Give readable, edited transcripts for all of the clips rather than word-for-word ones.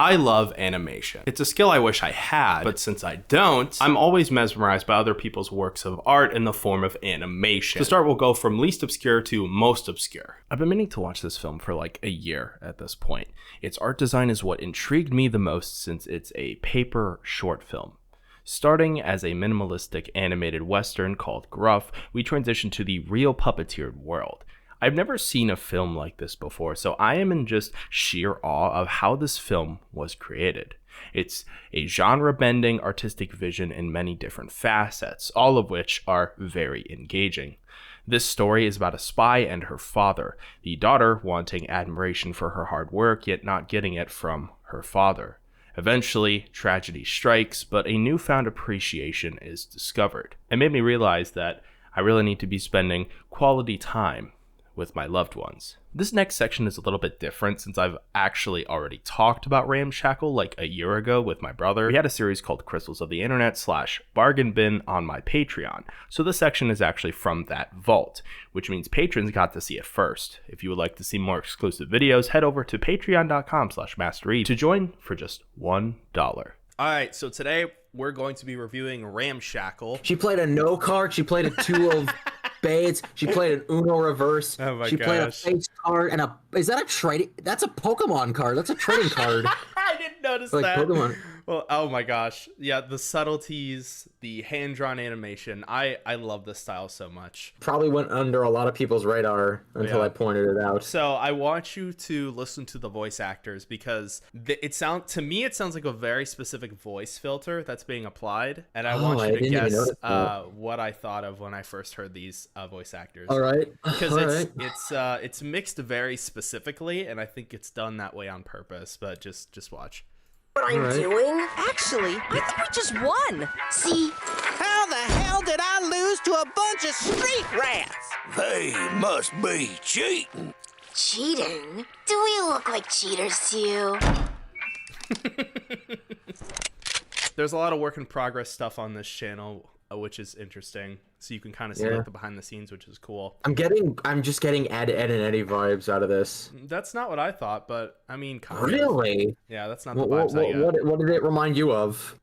I love animation. It's a skill I wish I had, but since I don't, I'm always mesmerized by other people's works of art in the form of animation. To start, we'll go from least obscure to most obscure. I've been meaning to watch this film for like a year at this point. Its art design is what intrigued me the most since it's a paper short film. Starting as a minimalistic animated western called GRUFF, we transition to the real puppeteered world. I've never seen a film like this before, so I am in just sheer awe of how this film was created. It's a genre-bending artistic vision in many different facets, all of which are very engaging. This story is about a spy and her father, the daughter wanting admiration for her hard work, yet not getting it from her father. Eventually, tragedy strikes, but a newfound appreciation is discovered. It made me realize that I really need to be spending quality time with my loved ones. This next section is a little bit different since I've actually already talked about Ramshackle like a year ago with my brother. We had a series called Crystals of the Internet / Bargain Bin on my Patreon. So this section is actually from that vault, which means patrons got to see it first. If you would like to see more exclusive videos, head over to patreon.com/mastery to join for just $1. Alright, so today we're going to be reviewing Ramshackle. She played a no card, she played a 2 of spades, she played an Uno reverse, she played a face card, and is that a trading? That's a Pokemon card. That's a trading card. I didn't notice like that. Pokemon. Well, oh my gosh. Yeah, the subtleties, the hand-drawn animation. I love this style so much. Probably went under a lot of people's radar until I pointed it out. So I want you to listen to the voice actors because it sounds like a very specific voice filter that's being applied. And I want you to guess what I thought of when I first heard these voice actors. All right. Because it's mixed very specifically, and I think it's done that way on purpose. But just watch. What I'm doing? Actually, I think we just won. See? How the hell did I lose to a bunch of street rats? They must be cheating. Cheating? Do we look like cheaters to you? There's a lot of work in progress stuff on this channel, which is interesting. So you can kind of see like the behind the scenes, which is cool. I'm just getting Ed and Eddie vibes out of this. That's not what I thought, but I mean, kind really? Of. Yeah, that's not the vibes I get. What did it remind you of?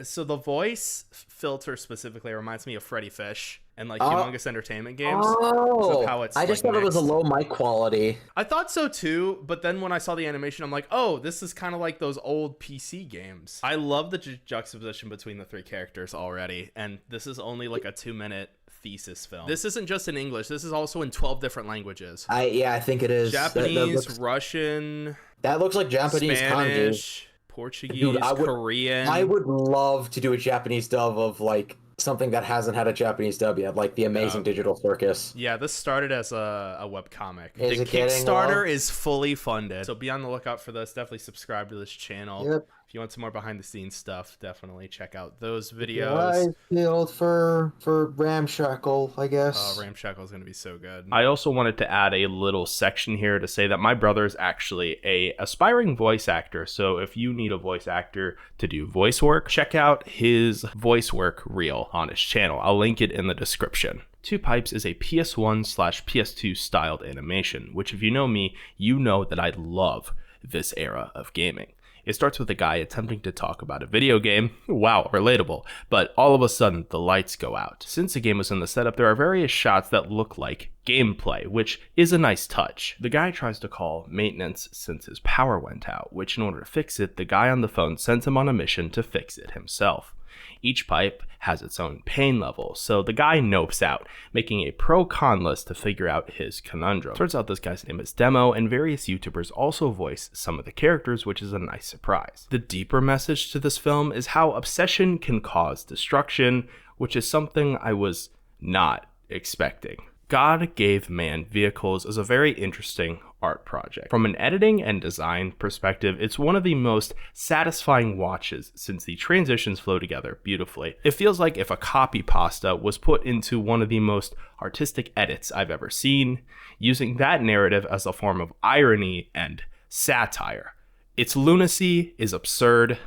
So the voice filter specifically reminds me of Freddy Fish and like Humongous Entertainment games. Oh, how it's I just thought it was a low mic quality. I thought so too, but then when I saw the animation, I'm like, oh, this is kind of like those old PC games. I love the juxtaposition between the three characters already, and this is only like a 2-minute thesis film. This isn't just in English. This is also in 12 different languages. I think it is. Japanese, Russian. That looks like Japanese Spanish, kanji. Portuguese, Korean. I would love to do a Japanese dub of like something that hasn't had a Japanese dub yet, like The Amazing Digital Circus. Yeah, this started as a webcomic. The Kickstarter is fully funded, so be on the lookout for this. Definitely subscribe to this channel. Yep. If you want some more behind the scenes stuff, definitely check out those videos. I feel for Ramshackle, I guess. Oh, Ramshackle is going to be so good. I also wanted to add a little section here to say that my brother is actually a aspiring voice actor. So if you need a voice actor to do voice work, check out his voice work reel on his channel. I'll link it in the description. Two Pipes is a PS1/PS2 styled animation, which if you know me, you know that I love this era of gaming. It starts with a guy attempting to talk about a video game. Wow, relatable. But all of a sudden, the lights go out. Since the game was in the setup, there are various shots that look like gameplay, which is a nice touch. The guy tries to call maintenance since his power went out, which in order to fix it, the guy on the phone sends him on a mission to fix it himself. Each pipe has its own pain level, so the guy nopes out, making a pro-con list to figure out his conundrum. Turns out this guy's name is Demo, and various YouTubers also voice some of the characters, which is a nice surprise. The deeper message to this film is how obsession can cause destruction, which is something I was not expecting. God Gave Man Vehicles is a very interesting art project. From an editing and design perspective, it's one of the most satisfying watches since the transitions flow together beautifully. It feels like if a copy pasta was put into one of the most artistic edits I've ever seen, using that narrative as a form of irony and satire. Its lunacy is absurd,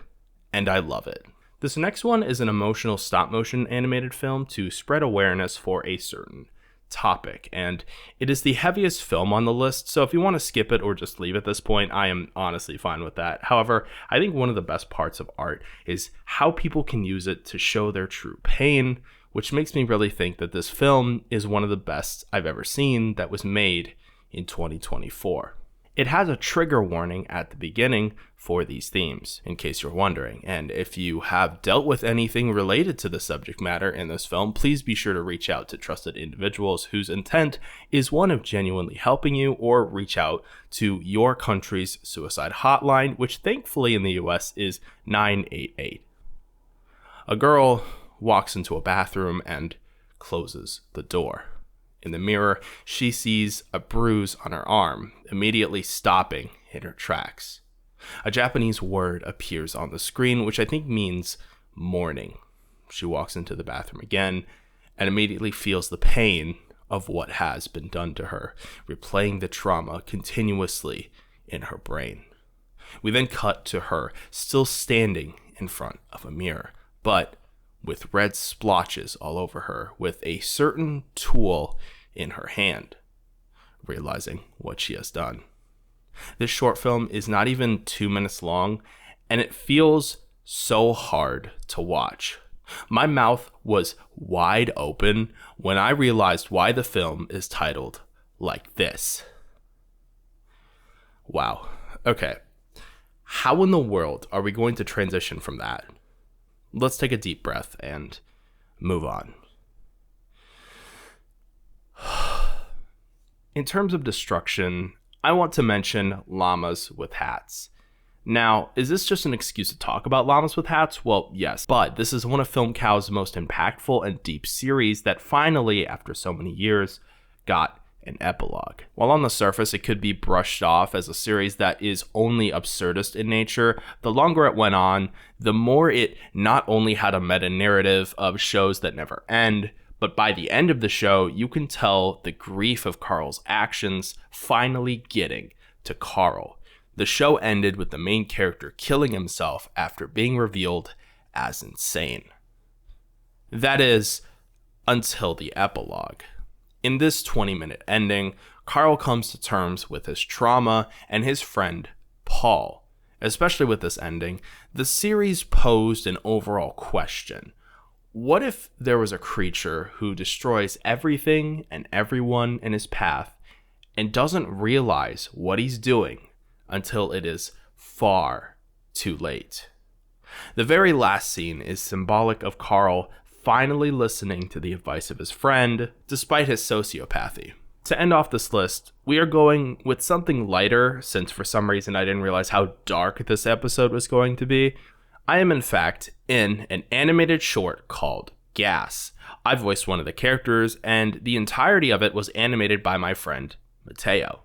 and I love it. This next one is an emotional stop-motion animated film to spread awareness for a certain topic, and it is the heaviest film on the list, so if you want to skip it or just leave at this point, I am honestly fine with that. However, I think one of the best parts of art is how people can use it to show their true pain, which makes me really think that this film is one of the best I've ever seen that was made in 2024. It has a trigger warning at the beginning for these themes, in case you're wondering. And if you have dealt with anything related to the subject matter in this film, please be sure to reach out to trusted individuals whose intent is one of genuinely helping you, or reach out to your country's suicide hotline, which thankfully in the US is 988. A girl walks into a bathroom and closes the door. In the mirror, she sees a bruise on her arm, immediately stopping in her tracks. A Japanese word appears on the screen, which I think means mourning. She walks into the bathroom again and immediately feels the pain of what has been done to her, replaying the trauma continuously in her brain. We then cut to her still standing in front of a mirror, but with red splotches all over her, with a certain tool in her hand, realizing what she has done. This short film is not even 2 minutes long, and it feels so hard to watch. My mouth was wide open when I realized why the film is titled like this. Wow. Okay. How in the world are we going to transition from that? Let's take a deep breath and move on. In terms of destruction, I want to mention llamas with hats. Now, is this just an excuse to talk about llamas with hats? Well, yes, but this is one of Film Cow's most impactful and deep series that finally, after so many years, got an epilogue. While on the surface it could be brushed off as a series that is only absurdist in nature, the longer it went on, the more it not only had a meta-narrative of shows that never end, but by the end of the show, you can tell the grief of Carl's actions finally getting to Carl. The show ended with the main character killing himself after being revealed as insane. That is, until the epilogue. In this 20-minute ending, Carl comes to terms with his trauma and his friend, Paul. Especially with this ending, the series posed an overall question. What if there was a creature who destroys everything and everyone in his path and doesn't realize what he's doing until it is far too late? The very last scene is symbolic of Carl finally listening to the advice of his friend, despite his sociopathy. To end off this list, we are going with something lighter, since for some reason I didn't realize how dark this episode was going to be. I am in fact in an animated short called Gas. I voiced one of the characters, and the entirety of it was animated by my friend, Mateo,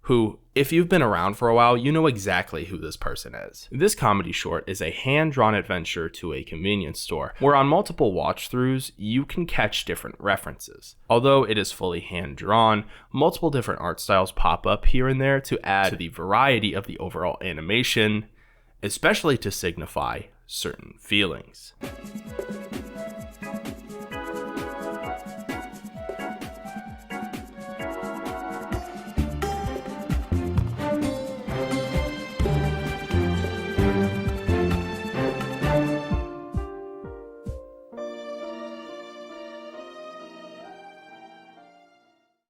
who, if you've been around for a while, you know exactly who this person is. This comedy short is a hand-drawn adventure to a convenience store, where on multiple watch-throughs, you can catch different references. Although it is fully hand-drawn, multiple different art styles pop up here and there to add to the variety of the overall animation, especially to signify certain feelings.